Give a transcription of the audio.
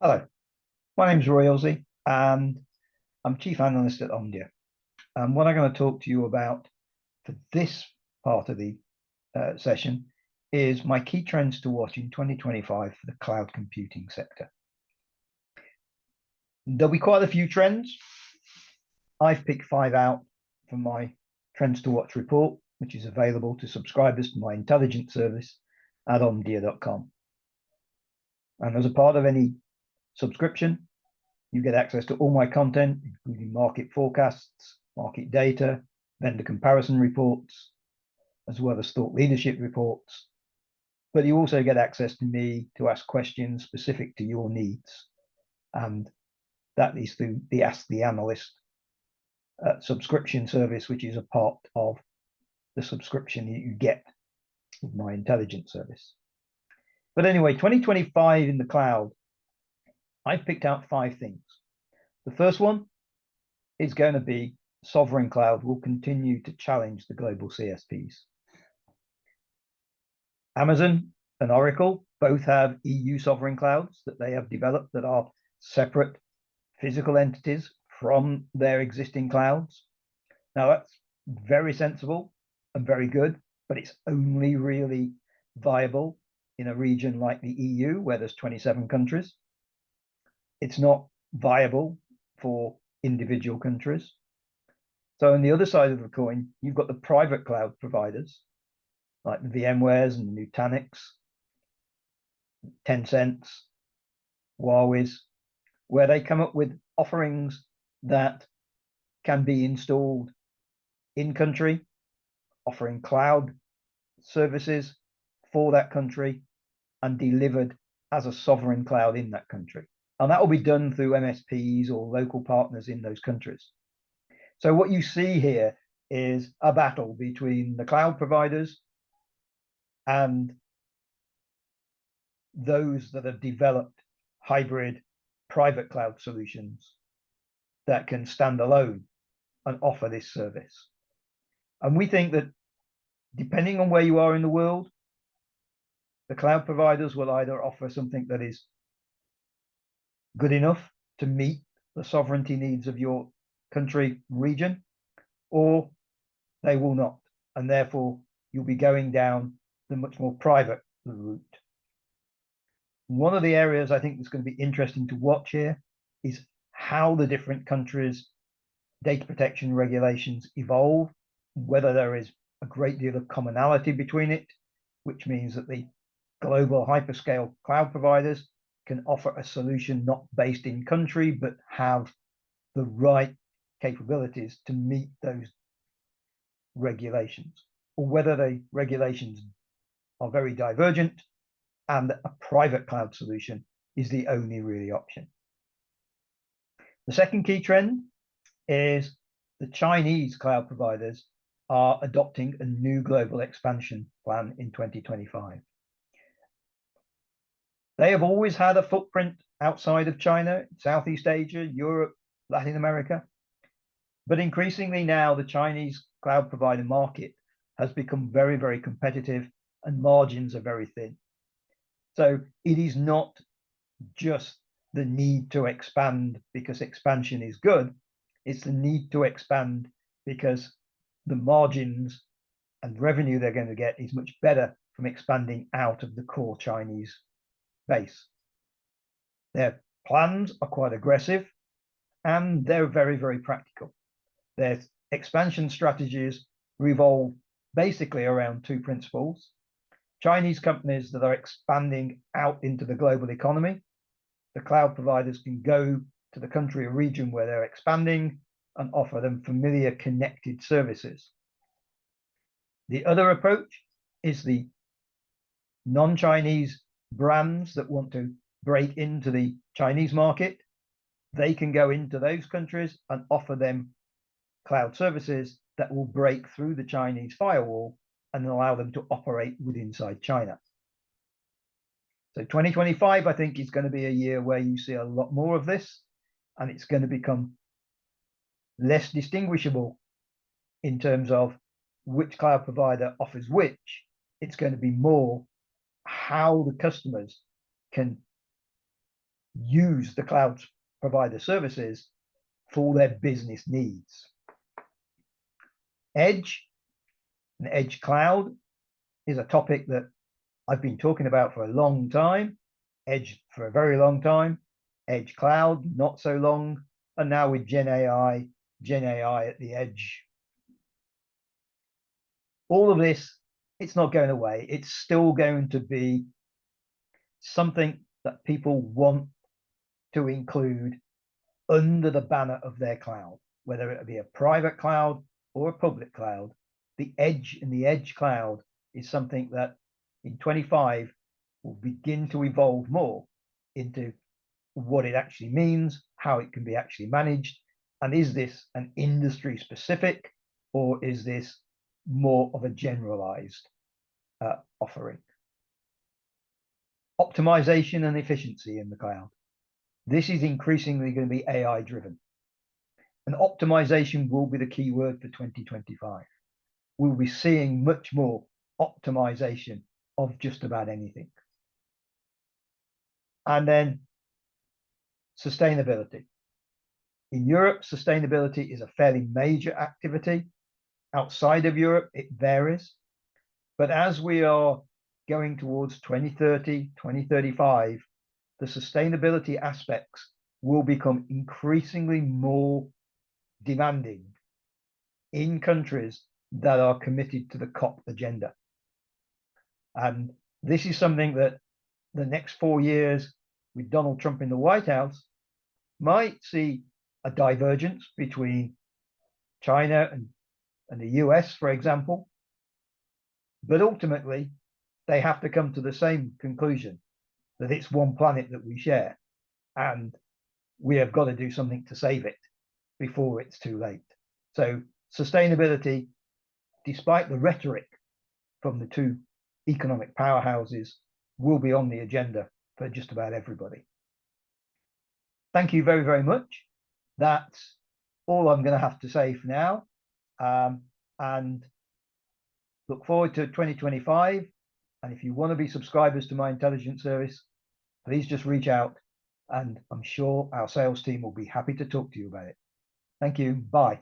Hello, my name's Roy Illsley and I'm Chief Analyst at Omdia. And what I'm going to talk to you about for this part of the session is my key trends to watch in 2025 for the cloud computing sector. There'll be quite a few trends. I've picked 5 out from my Trends to Watch report, which is available to subscribers to my intelligence service at omdia.com. And as a part of any subscription, you get access to all my content, including market forecasts, market data, vendor comparison reports, as well as thought leadership reports. But you also get access to me to ask questions specific to your needs. And that is through the Ask the Analyst subscription service, which is a part of the subscription that you get with my intelligence service. But anyway, 2025 in the cloud, I've picked out 5 things. The first one is going to be sovereign cloud will continue to challenge the global CSPs. Amazon and Oracle both have EU sovereign clouds that they have developed that are separate physical entities from their existing clouds. Now that's very sensible and very good, but it's only really viable in a region like the EU where there's 27 countries. It's not viable for individual countries. So on the other side of the coin, you've got the private cloud providers like the VMwares and the Nutanix, Tencents, Huawei's, where they come up with offerings that can be installed in country, offering cloud services for that country and delivered as a sovereign cloud in that country. And that will be done through MSPs or local partners in those countries. So what you see here is a battle between the cloud providers and those that have developed hybrid private cloud solutions that can stand alone and offer this service. And we think that depending on where you are in the world, the cloud providers will either offer something that is good enough to meet the sovereignty needs of your country region, or they will not. And therefore, you'll be going down the much more private route. One of the areas I think that's going to be interesting to watch here is how the different countries' data protection regulations evolve, whether there is a great deal of commonality between it, which means that the global hyperscale cloud providers can offer a solution not based in country, but have the right capabilities to meet those regulations, or whether the regulations are very divergent and a private cloud solution is the only really option. The second key trend is the Chinese cloud providers are adopting a new global expansion plan in 2025. They have always had a footprint outside of China, Southeast Asia, Europe, Latin America. But increasingly now, the Chinese cloud provider market has become very, very competitive and margins are very thin. So it is not just the need to expand because expansion is good. It's the need to expand because the margins and revenue they're going to get is much better from expanding out of the core Chinese base. Their plans are quite aggressive and they're very, very practical. Their expansion strategies revolve basically around 2 principles. Chinese companies that are expanding out into the global economy, the cloud providers can go to the country or region where they're expanding and offer them familiar connected services. The other approach is the non-Chinese brands that want to break into the Chinese market. They can go into those countries and offer them cloud services that will break through the Chinese firewall and allow them to operate inside China. So 2025, I think, is going to be a year where you see a lot more of this, and it's going to become less distinguishable in terms of which cloud provider offers which. It's going to be more how the customers can use the cloud provider services for their business needs. Edge and edge cloud is a topic that I've been talking about for a long time. Edge for a very long time, edge cloud not so long, and now with GenAI at the edge. All of this, it's not going away. It's still going to be something that people want to include under the banner of their cloud, whether it be a private cloud or a public cloud. The edge and the edge cloud is something that in 25 will begin to evolve more into what it actually means, how it can be actually managed, and is this an industry specific, or is this more of a generalized offering? Optimization and efficiency in the cloud. This is increasingly going to be AI driven, and optimization will be the key word for 2025. We'll be seeing much more optimization of just about anything. And then sustainability. In Europe, sustainability is a fairly major activity. Outside of Europe, it varies. But as we are going towards 2030, 2035, the sustainability aspects will become increasingly more demanding in countries that are committed to the COP agenda. And this is something that the next 4 years with Donald Trump in the White House might see a divergence between China and the US, for example. But ultimately, they have to come to the same conclusion, that it's one planet that we share, and we have got to do something to save it before it's too late. So sustainability, despite the rhetoric from the two economic powerhouses, will be on the agenda for just about everybody. Thank you very, very much. That's all I'm going to have to say for now. And look forward to 2025. And if you want to be subscribers to my intelligence service, please just reach out, and I'm sure our sales team will be happy to talk to you about it. Thank you. Bye.